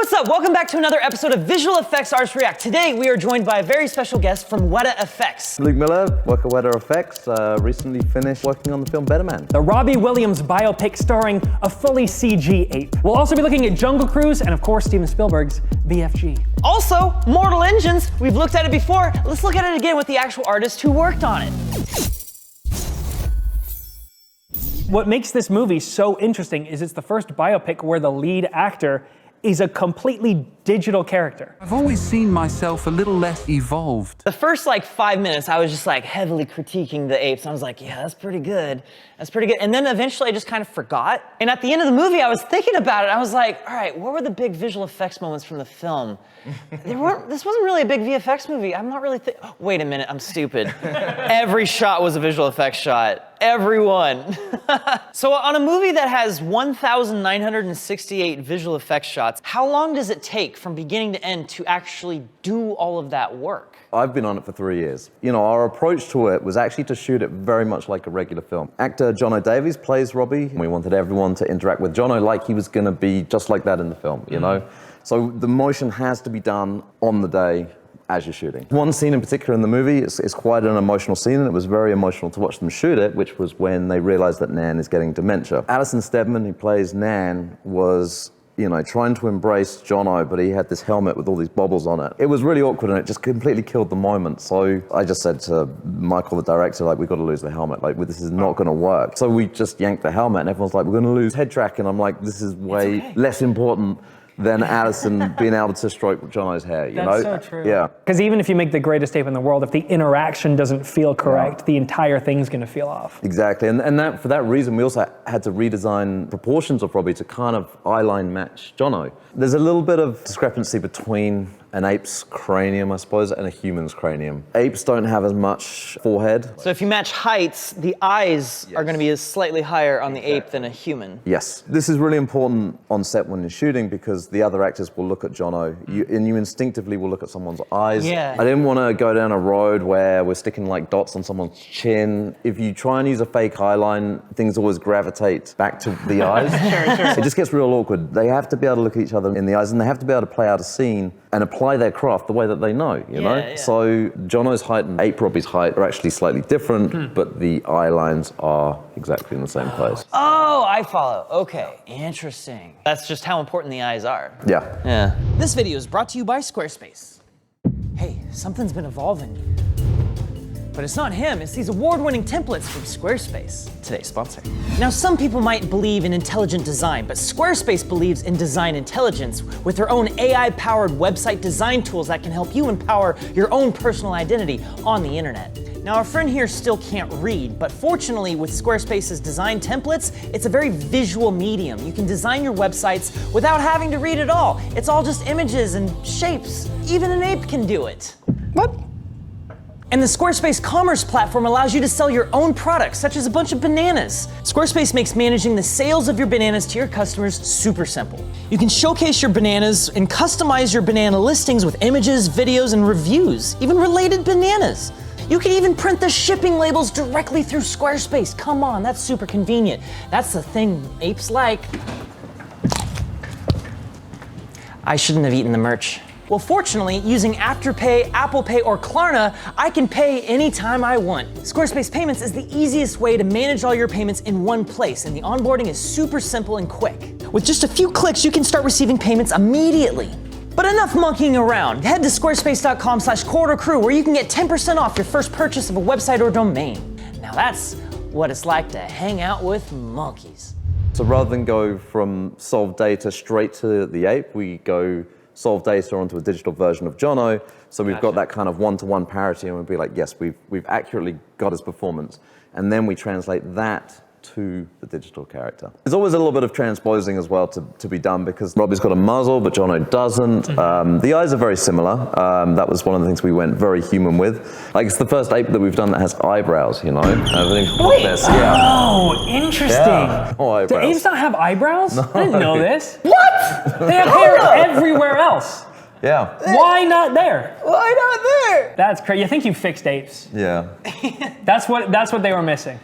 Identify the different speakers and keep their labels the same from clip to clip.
Speaker 1: what's up? Welcome back to another episode of Visual Effects Artists React. Today we are joined by a very special guest from Weta FX.
Speaker 2: Luke Millar, work at Weta FX, recently finished working on the film Better Man.
Speaker 3: The Robbie Williams biopic starring a fully CG ape. We'll also be looking at Jungle Cruise and of course Steven Spielberg's VFG.
Speaker 1: Also, Mortal Engines. We've looked at it before. Let's look at it again with the actual artist who worked on it.
Speaker 3: What makes this movie so interesting is it's the first biopic where the lead actor is a completely digital character.
Speaker 4: I've always seen myself a little less evolved.
Speaker 1: The first 5 minutes, I was just heavily critiquing the apes. I was like, yeah, that's pretty good. That's pretty good. And then eventually I just kind of forgot. And at the end of the movie, I was thinking about it. I was like, all right, what were the big visual effects moments from the film? This wasn't really a big VFX movie. I'm not really wait a minute, I'm stupid. Every shot was a visual effects shot. Everyone. So on a movie that has 1,968 visual effects shots, how long does it take from beginning to end to actually do all of that work?
Speaker 2: I've been on it for 3 years. You know, our approach to it was actually to shoot it very much like a regular film. Actor Jono Davies plays Robbie. We wanted everyone to interact with Jono like he was gonna be just like that in the film, you know? So the motion has to be done on the day as you're shooting. One scene in particular in the movie is quite an emotional scene, and it was very emotional to watch them shoot it, which was when they realized that Nan is getting dementia. Alison Steadman, who plays Nan, was trying to embrace Jono, but he had this helmet with all these bobbles on it. It was really awkward and it just completely killed the moment. So I just said to Michael, the director, we've got to lose the helmet. This is not going to work. So we just yanked the helmet and everyone's like, we're going to lose head track. And I'm like, this is way less important than Alison being able to stroke Jono's hair, you know?
Speaker 3: That's so true.
Speaker 2: Yeah.
Speaker 3: Because even if you make the greatest ape in the world, if the interaction doesn't feel correct, the entire thing's gonna feel off.
Speaker 2: Exactly, and for that reason, we also had to redesign proportions of Robbie to kind of eyeline match Jono. There's a little bit of discrepancy between an ape's cranium, I suppose, and a human's cranium. Apes don't have as much forehead.
Speaker 1: So if you match heights, the eyes are going to be slightly higher on the ape than a human.
Speaker 2: Yes. This is really important on set when you're shooting because the other actors will look at Jono and you instinctively will look at someone's eyes.
Speaker 1: Yeah.
Speaker 2: I didn't want to go down a road where we're sticking dots on someone's chin. If you try and use a fake eyeline, things always gravitate back to the eyes. Sure. It just gets real awkward. They have to be able to look at each other in the eyes and they have to be able to play out a scene and apply their craft the way that they know, you know?
Speaker 1: Yeah.
Speaker 2: So Jono's height and Ape Robbie's height are actually slightly different, but the eye lines are exactly in the same place.
Speaker 1: Oh, I follow. Okay, interesting. That's just how important the eyes are.
Speaker 2: Yeah.
Speaker 1: This video is brought to you by Squarespace. Hey, something's been evolving. But it's not him, it's these award-winning templates from Squarespace, today's sponsor. Now, some people might believe in intelligent design, but Squarespace believes in design intelligence with their own AI-powered website design tools that can help you empower your own personal identity on the internet. Now, our friend here still can't read, but fortunately with Squarespace's design templates, it's a very visual medium. You can design your websites without having to read at all. It's all just images and shapes. Even an ape can do it. What? And the Squarespace Commerce platform allows you to sell your own products, such as a bunch of bananas. Squarespace makes managing the sales of your bananas to your customers super simple. You can showcase your bananas and customize your banana listings with images, videos, and reviews, even related bananas. You can even print the shipping labels directly through Squarespace. Come on, that's super convenient. That's the thing apes like. I shouldn't have eaten the merch. Well, fortunately, using Afterpay, Apple Pay, or Klarna, I can pay anytime I want. Squarespace Payments is the easiest way to manage all your payments in one place, and the onboarding is super simple and quick. With just a few clicks, you can start receiving payments immediately. But enough monkeying around. Head to squarespace.com/corridorcrew where you can get 10% off your first purchase of a website or domain. Now that's what it's like to hang out with monkeys.
Speaker 2: So rather than go from solved data straight to the ape, we go solve data onto a digital version of Jono, so we've got that kind of one-to-one parity, and we'd be like, yes, we've accurately got his performance, and then we translate that to the digital character. There's always a little bit of transposing as well to be done because Robbie's got a muzzle, but Jono doesn't. The eyes are very similar. That was one of the things we went very human with. It's the first ape that we've done that has eyebrows, you know?
Speaker 3: Wait, oh, interesting.
Speaker 2: Yeah. Oh, eyebrows.
Speaker 3: Do apes not have eyebrows?
Speaker 2: No.
Speaker 3: I didn't know this.
Speaker 1: What?
Speaker 3: They have hair everywhere else.
Speaker 2: Yeah.
Speaker 3: Why not there?
Speaker 1: Why not there?
Speaker 3: That's crazy. You think you fixed apes.
Speaker 2: Yeah.
Speaker 3: That's what they were missing.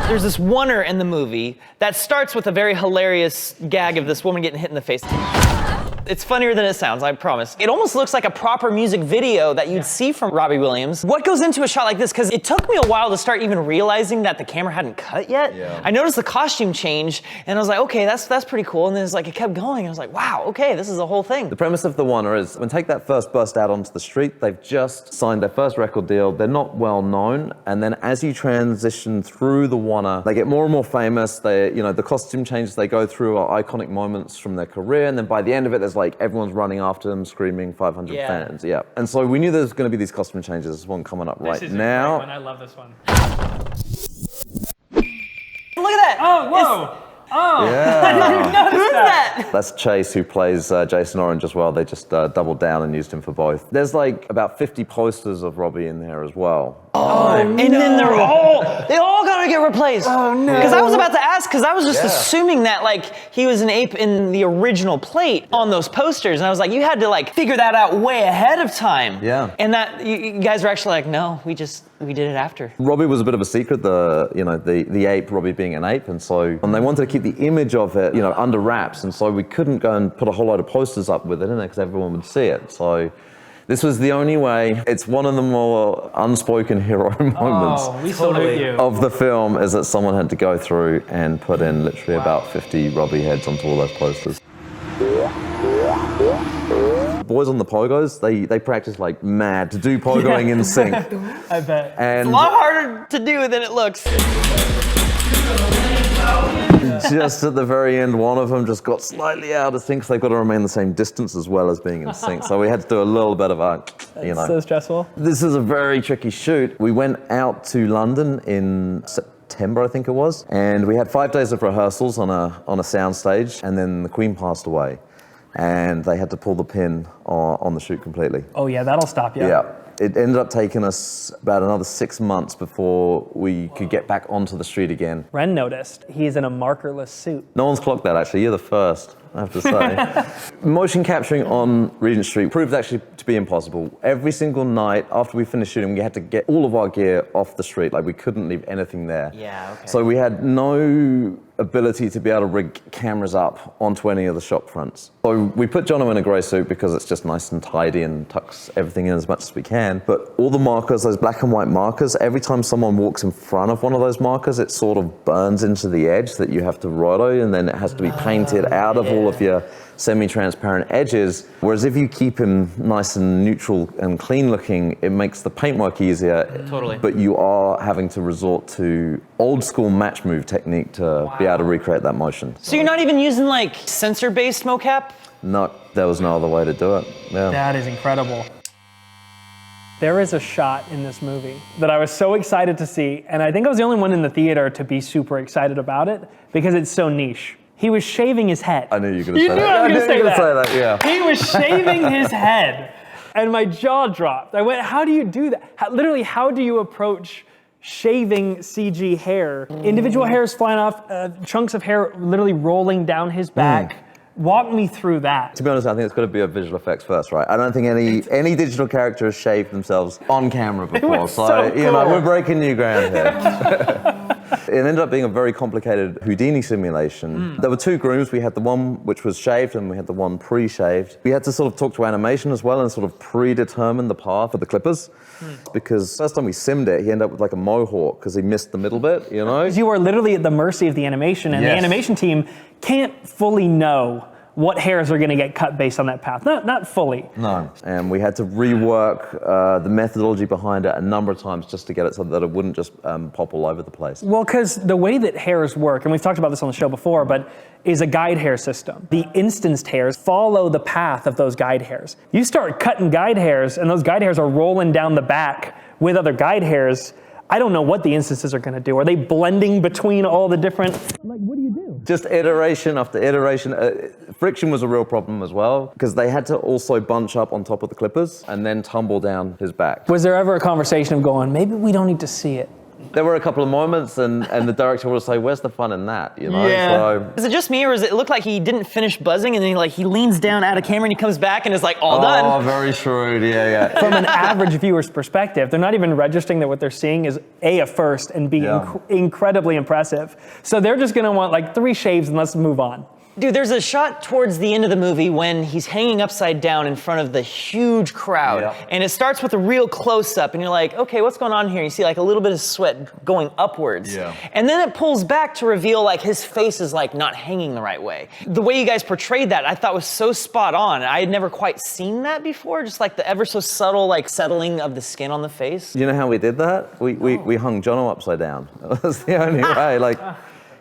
Speaker 1: There's this oneer in the movie that starts with a very hilarious gag of this woman getting hit in the face. It's funnier than it sounds, I promise. It almost looks like a proper music video that you'd see from Robbie Williams. What goes into a shot like this? Because it took me a while to start even realizing that the camera hadn't cut yet.
Speaker 2: Yeah.
Speaker 1: I noticed the costume change, and I was like, okay, that's pretty cool. And then it's like, it kept going, and I was like, wow, okay, this is the whole thing.
Speaker 2: The premise of the oneer is when Take That first burst out onto the street, they've just signed their first record deal. They're not well known, and then as you transition through the oneer, they get more and more famous. They, the costume changes they go through are iconic moments from their career, and then by the end of it, there's like everyone's running after them, screaming 500 fans. Yeah. And so we knew there was going to be these costume changes. There's one coming up right now.
Speaker 3: I love this one.
Speaker 1: Look at that!
Speaker 3: Oh, whoa!
Speaker 2: Yeah.
Speaker 1: Who's that?
Speaker 2: That's Chase, who plays Jason Orange as well. They just doubled down and used him for both. There's like about 50 posters of Robbie in there as well.
Speaker 1: And then they all gotta get replaced. Oh no. Because I was about to ask, because I was just assuming that like he was an ape in the original plate on those posters. And I was like, you had to like figure that out way ahead of time.
Speaker 2: Yeah.
Speaker 1: And that you guys were actually like, no, we did it after.
Speaker 2: Robbie was a bit of a secret, the ape, Robbie being an ape, and they wanted to keep the image of it, under wraps, and so we couldn't go and put a whole load of posters up with it in there because everyone would see it. So this was the only way. It's one of the more unspoken hero moments of the film, is that someone had to go through and put in literally about 50 Robbie heads onto all those posters. Boys on the pogos, they practice like mad to do pogoing in sync.
Speaker 3: I bet.
Speaker 2: And
Speaker 1: It's a lot harder to do than it looks.
Speaker 2: just at the very end, one of them just got slightly out of sync, so they've got to remain the same distance as well as being in sync. So we had to do a little bit of
Speaker 3: It's so stressful.
Speaker 2: This is a very tricky shoot. We went out to London in September, I think it was, and we had 5 days of rehearsals on a sound stage, and then the Queen passed away, and they had to pull the pin on the shoot completely.
Speaker 3: Oh yeah, that'll stop you.
Speaker 2: Yeah. It ended up taking us about another 6 months before we could get back onto the street again.
Speaker 3: Ren noticed he's in a markerless suit.
Speaker 2: No one's clocked that, actually. You're the first, I have to say. Motion capturing on Regent Street proved actually to be impossible. Every single night after we finished shooting, we had to get all of our gear off the street. Like, we couldn't leave anything there.
Speaker 1: Yeah, okay.
Speaker 2: So we had no ability to be able to rig cameras up onto any of the shop fronts. So we put Jono in a grey suit because it's just nice and tidy and tucks everything in as much as we can. But all the markers, those black and white markers, every time someone walks in front of one of those markers, it sort of burns into the edge that you have to roto, and then it has to be painted out of all of your semi-transparent edges. Whereas if you keep him nice and neutral and clean looking, it makes the paintwork easier.
Speaker 1: Totally.
Speaker 2: But you are having to resort to old school match move technique to be able to recreate that motion.
Speaker 1: So you're not even using like sensor-based mocap?
Speaker 2: No, there was no other way to do it. Yeah.
Speaker 3: That is incredible. There is a shot in this movie that I was so excited to see, and I think I was the only one in the theater to be super excited about it because it's so niche. He was shaving his head.
Speaker 2: I knew you were going to say that.
Speaker 3: You knew I was going to say that.
Speaker 2: Yeah.
Speaker 3: He was shaving his head, and my jaw dropped. I went, how do you do that? Literally, how do you approach shaving CG hair? Individual hairs flying off, chunks of hair literally rolling down his back. Walk me through that.
Speaker 2: To be honest, I think it's got to be a visual effects first, right? I don't think any digital character has shaved themselves on camera before.
Speaker 3: So cool.
Speaker 2: We're breaking new ground here. It ended up being a very complicated Houdini simulation. There were 2 grooms. We had the one which was shaved and we had the one pre-shaved. We had to sort of talk to animation as well and sort of predetermine the path of the clippers. Because first time we simmed it, he ended up with like a mohawk because he missed the middle bit,
Speaker 3: Because you are literally at the mercy of the animation, and the animation team can't fully know what hairs are going to get cut based on that path. Not fully.
Speaker 2: No. And we had to rework the methodology behind it a number of times just to get it so that it wouldn't just pop all over the place.
Speaker 3: Well, because the way that hairs work, and we've talked about this on the show before, but is a guide hair system. The instanced hairs follow the path of those guide hairs. You start cutting guide hairs, and those guide hairs are rolling down the back with other guide hairs. I don't know what the instances are going to do. Are they blending between all the different... Like, what do you do?
Speaker 2: Just iteration after iteration. Friction was a real problem as well, because they had to also bunch up on top of the clippers and then tumble down his back.
Speaker 3: Was there ever a conversation of going, maybe we don't need to see it?
Speaker 2: There were a couple of moments, and the director would say, "Where's the fun in that?" You know.
Speaker 1: Yeah.
Speaker 2: So,
Speaker 1: Is it just me, or is it look like he didn't finish buzzing, and then he leans down out of camera, and he comes back, and is like all
Speaker 2: oh,
Speaker 1: done?
Speaker 2: very shrewd. Yeah.
Speaker 3: From an average viewer's perspective, they're not even registering that what they're seeing is A, a first, and B, incredibly impressive. So they're just gonna want like 3 shaves and let's move on.
Speaker 1: Dude, there's a shot towards the end of the movie when he's hanging upside down in front of the huge crowd.
Speaker 2: Yeah.
Speaker 1: And it starts with a real close-up, and you're like, okay, what's going on here? You see like a little bit of sweat going upwards.
Speaker 2: Yeah.
Speaker 1: And then it pulls back to reveal like his face is like not hanging the right way. The way you guys portrayed that I thought was so spot on. I had never quite seen that before, just like the ever so subtle like settling of the skin on the face.
Speaker 2: You know how we did that? We hung Jono upside down. That was the only way. Like,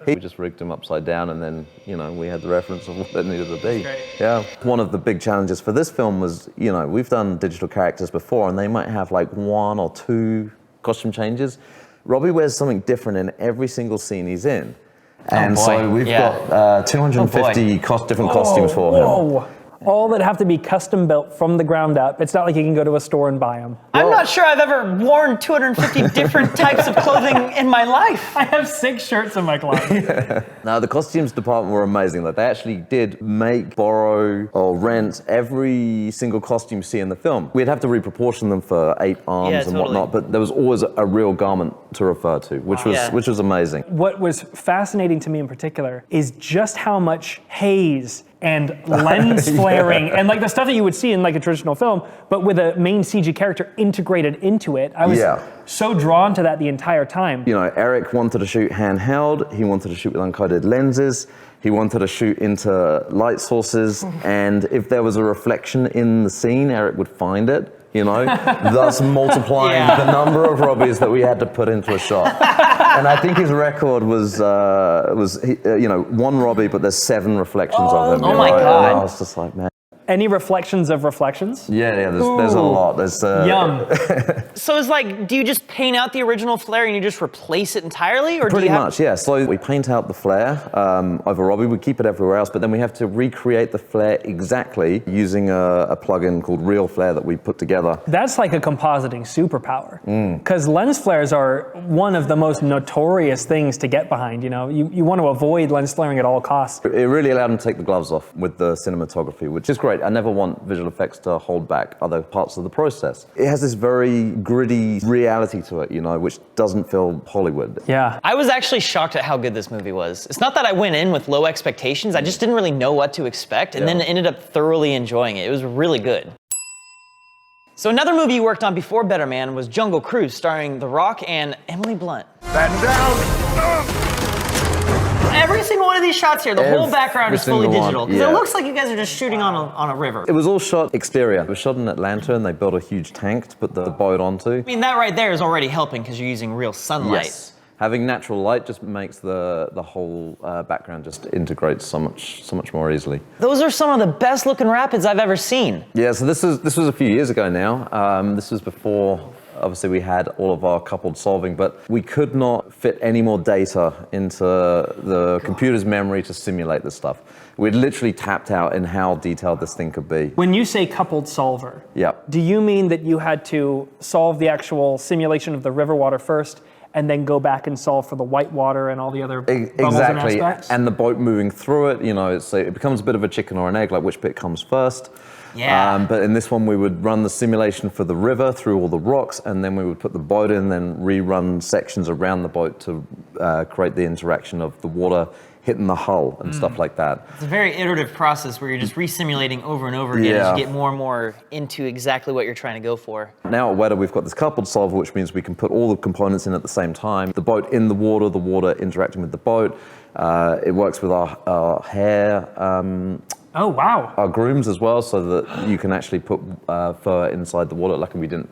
Speaker 2: we just rigged him upside down, and then, you know, we had the reference of what it needed to be. Yeah. One of the big challenges for this film was, you know, we've done digital characters before, and they might have like 1 or 2 costume changes. Robbie wears something different in every single scene he's in. And so we've got 250 different costumes for him.
Speaker 3: Whoa. All that have to be custom built from the ground up. It's not like you can go to a store and buy them.
Speaker 1: I'm not sure I've ever worn 250 different types of clothing in my life.
Speaker 3: I have 6 shirts in my closet.
Speaker 2: Now, the costumes department were amazing. Like, they actually did make, borrow, or rent every single costume you see in the film. We'd have to reproportion them for 8 arms and whatnot, but there was always a real garment to refer to, which was amazing.
Speaker 3: What was fascinating to me in particular is just how much haze and lens flaring and like the stuff that you would see in like a traditional film, but with a main CG character integrated into it. I was so drawn to that the entire time.
Speaker 2: You know, Eric wanted to shoot handheld, he wanted to shoot with uncoated lenses, he wanted to shoot into light sources, and if there was a reflection in the scene, Eric would find it, you know, thus multiplying the number of Robbies that we had to put into a shot. And I think his record was you know, 1 Robbie, but there's 7 reflections of him.
Speaker 1: Oh my God.
Speaker 2: And I was just like, man.
Speaker 3: Any reflections of reflections?
Speaker 2: Yeah, there's a lot. There's
Speaker 3: Yum.
Speaker 1: So it's like, do you just paint out the original flare and you just replace it entirely? Or
Speaker 2: Pretty
Speaker 1: do you
Speaker 2: much, yeah. So we paint out the flare over Robbie, we keep it everywhere else, but then we have to recreate the flare exactly using a plugin called Real Flare that we put together.
Speaker 3: That's like a compositing superpower. Because lens flares are one of the most notorious things to get behind. You know, you want to avoid lens flaring at all costs.
Speaker 2: It really allowed him to take the gloves off with the cinematography, which is great. I never want visual effects to hold back other parts of the process. It has this very gritty reality to it, you know, which doesn't feel Hollywood.
Speaker 3: Yeah.
Speaker 1: I was actually shocked at how good this movie was. It's not that I went in with low expectations, I just didn't really know what to expect, and then ended up thoroughly enjoying it. It was really good. So another movie you worked on before Better Man was Jungle Cruise, starring The Rock and Emily Blunt.
Speaker 5: Batten down!
Speaker 1: Every single one of these shots here, the whole background is fully
Speaker 2: single one,
Speaker 1: digital. Because it looks like you guys are just shooting on a river.
Speaker 2: It was all shot exterior. It was shot in Atlanta, and they built a huge tank to put the boat onto.
Speaker 1: I mean, that right there is already helping because you're using real sunlight.
Speaker 2: Yes. Having natural light just makes the whole background just integrate so much more easily.
Speaker 1: Those are some of the best looking rapids I've ever seen.
Speaker 2: Yeah, so this was a few years ago now. This was before, obviously, we had all of our coupled solving, but we could not fit any more data into the computer's memory to simulate this stuff. We'd literally tapped out in how detailed this thing could be.
Speaker 3: When you say coupled solver, do you mean that you had to solve the actual simulation of the river water first, and then go back and solve for the white water and all the other bubbles and aspects?
Speaker 2: And the boat moving through it, you know, it becomes a bit of a chicken or an egg, like which bit comes first.
Speaker 1: Yeah.
Speaker 2: But in this one, we would run the simulation for the river through all the rocks, and then we would put the boat in, then rerun sections around the boat to create the interaction of the water hitting the hull and stuff like that.
Speaker 1: It's a very iterative process where you're just re-simulating over and over again as you get more and more into exactly what you're trying to go for.
Speaker 2: Now at Weta, we've got this coupled solver, which means we can put all the components in at the same time. The boat in the water interacting with the boat. It works with our hair.
Speaker 3: Oh, wow.
Speaker 2: Our grooms as well, so that you can actually put fur inside the water. Luckily, we didn't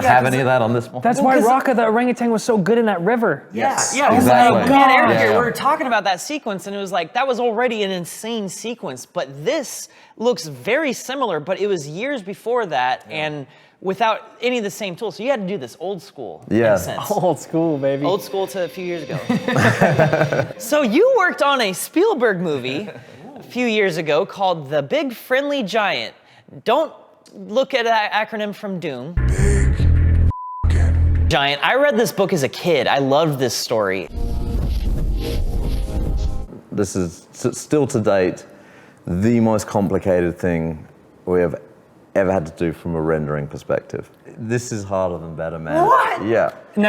Speaker 2: have any of that on this one.
Speaker 3: That's why Rocka the orangutan was so good in that river.
Speaker 2: Yes.
Speaker 1: Yeah,
Speaker 2: exactly.
Speaker 1: Me and Eric here, we were talking about that sequence, and it was like, that was already an insane sequence, but this looks very similar, but it was years before that, and without any of the same tools. So you had to do this old school, in a sense.
Speaker 3: Old school, baby.
Speaker 1: Old school to a few years ago. So you worked on a Spielberg movie a few years ago called The Big Friendly Giant. Don't look at that acronym from Doom.
Speaker 5: Big
Speaker 1: Giant, I read this book as a kid. I loved this story.
Speaker 2: This is still to date the most complicated thing we have ever had to do from a rendering perspective. This is harder than better, man.
Speaker 1: What?
Speaker 2: Yeah.
Speaker 3: Now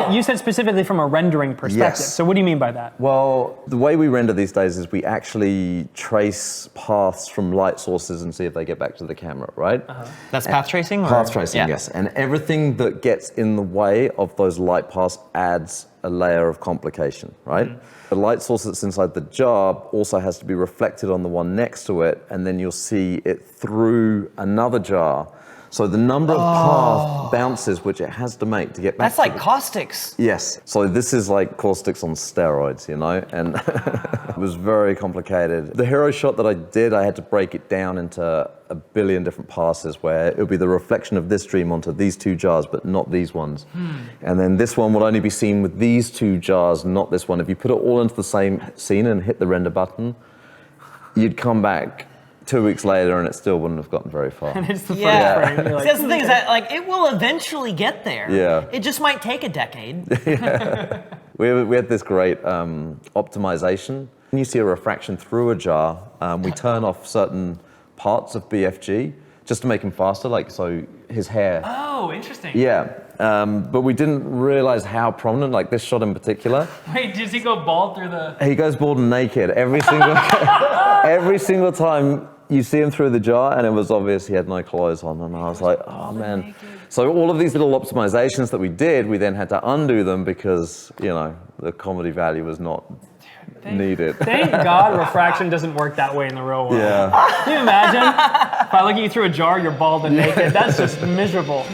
Speaker 3: you said specifically from a rendering perspective.
Speaker 2: Yes.
Speaker 3: So what do you mean by that?
Speaker 2: Well, the way we render these days is we actually trace paths from light sources and see if they get back to the camera, right?
Speaker 1: That's path tracing? Or?
Speaker 2: Path tracing,
Speaker 1: Yeah.
Speaker 2: yes. And everything that gets in the way of those light paths adds a layer of complication, right? The light source that's inside the jar also has to be reflected on the one next to it, and then you'll see it through another jar. So the number of path bounces which it has to make to get back
Speaker 1: That's like caustics.
Speaker 2: Yes. So this is like caustics on steroids, you know? And it was very complicated. The hero shot that I did, I had to break it down into a billion different passes where it would be the reflection of this dream onto these two jars, but not these ones. And then this one would only be seen with these two jars, not this one. If you put it all into the same scene and hit the render button, you'd come back 2 weeks later and it still wouldn't have gotten very far.
Speaker 3: And it's the
Speaker 1: Yeah.
Speaker 3: first frame. You're like,
Speaker 1: That's the thing is that like it will eventually get there.
Speaker 2: Yeah.
Speaker 1: It just might take a decade.
Speaker 2: We had this great optimization. When you see a refraction through a jar, we turn off certain parts of BFG just to make him faster, like so his hair.
Speaker 3: oh, interesting.
Speaker 2: Yeah, but we didn't realize how prominent, like this shot in particular.
Speaker 3: Wait, does he go bald through the...
Speaker 2: He goes bald and naked every single time you see him through the jar, and it was obvious he had no clothes on, and I was like, oh man. So all of these little optimizations that we did, we then had to undo them because, you know, the comedy value was not needed.
Speaker 3: Thank God refraction doesn't work that way in the real world.
Speaker 2: Yeah.
Speaker 3: Can you imagine? If I look at you through a jar, you're bald and naked. That's just miserable.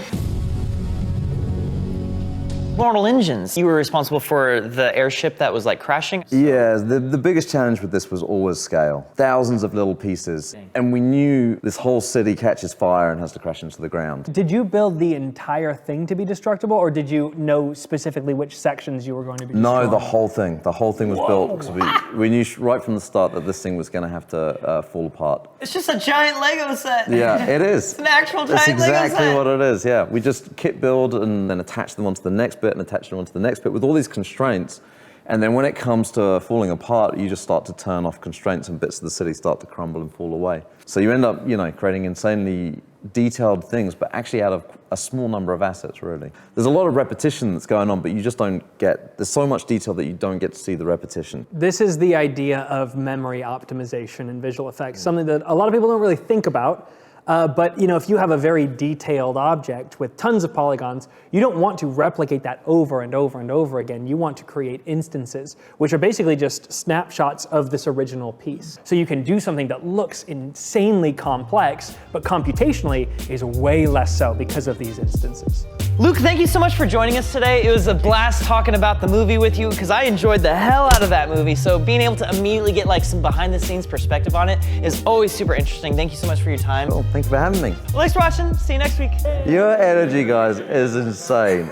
Speaker 1: Mortal Engines. You were responsible for the airship that was like crashing.
Speaker 2: Yeah, the biggest challenge with this was always scale. Thousands of little pieces. And we knew this whole city catches fire and has to crash into the ground.
Speaker 3: Did you build the entire thing to be destructible, or did you know specifically which sections you were going to be destroying?
Speaker 2: No, the whole thing. The whole thing was built because we knew right from the start that this thing was going to have to fall apart.
Speaker 1: It's just a giant Lego set.
Speaker 2: Yeah, it is.
Speaker 1: It's an actual giant
Speaker 2: That's
Speaker 1: Lego set.
Speaker 2: exactly what it is, yeah. We just kit build and then attach them onto the next bit and attach them onto the next bit with all these constraints. And then when it comes to falling apart, you just start to turn off constraints and bits of the city start to crumble and fall away. So you end up, you know, creating insanely detailed things, but actually out of a small number of assets, really. There's a lot of repetition that's going on, but you just don't get, there's so much detail that you don't get to see the repetition.
Speaker 3: This is the idea of memory optimization in visual effects, something that a lot of people don't really think about. But you know, if you have a very detailed object with tons of polygons, you don't want to replicate that over and over and over again. You want to create instances, which are basically just snapshots of this original piece. So you can do something that looks insanely complex, but computationally is way less so because of these instances.
Speaker 1: Luke, thank you so much for joining us today. It was a blast talking about the movie with you because I enjoyed the hell out of that movie. So being able to immediately get like some behind the scenes perspective on it is always super interesting. Thank you so much for your time.
Speaker 2: Well, thanks for having me.
Speaker 1: Well, thanks for watching. See you next week.
Speaker 2: Your energy, guys, is insane.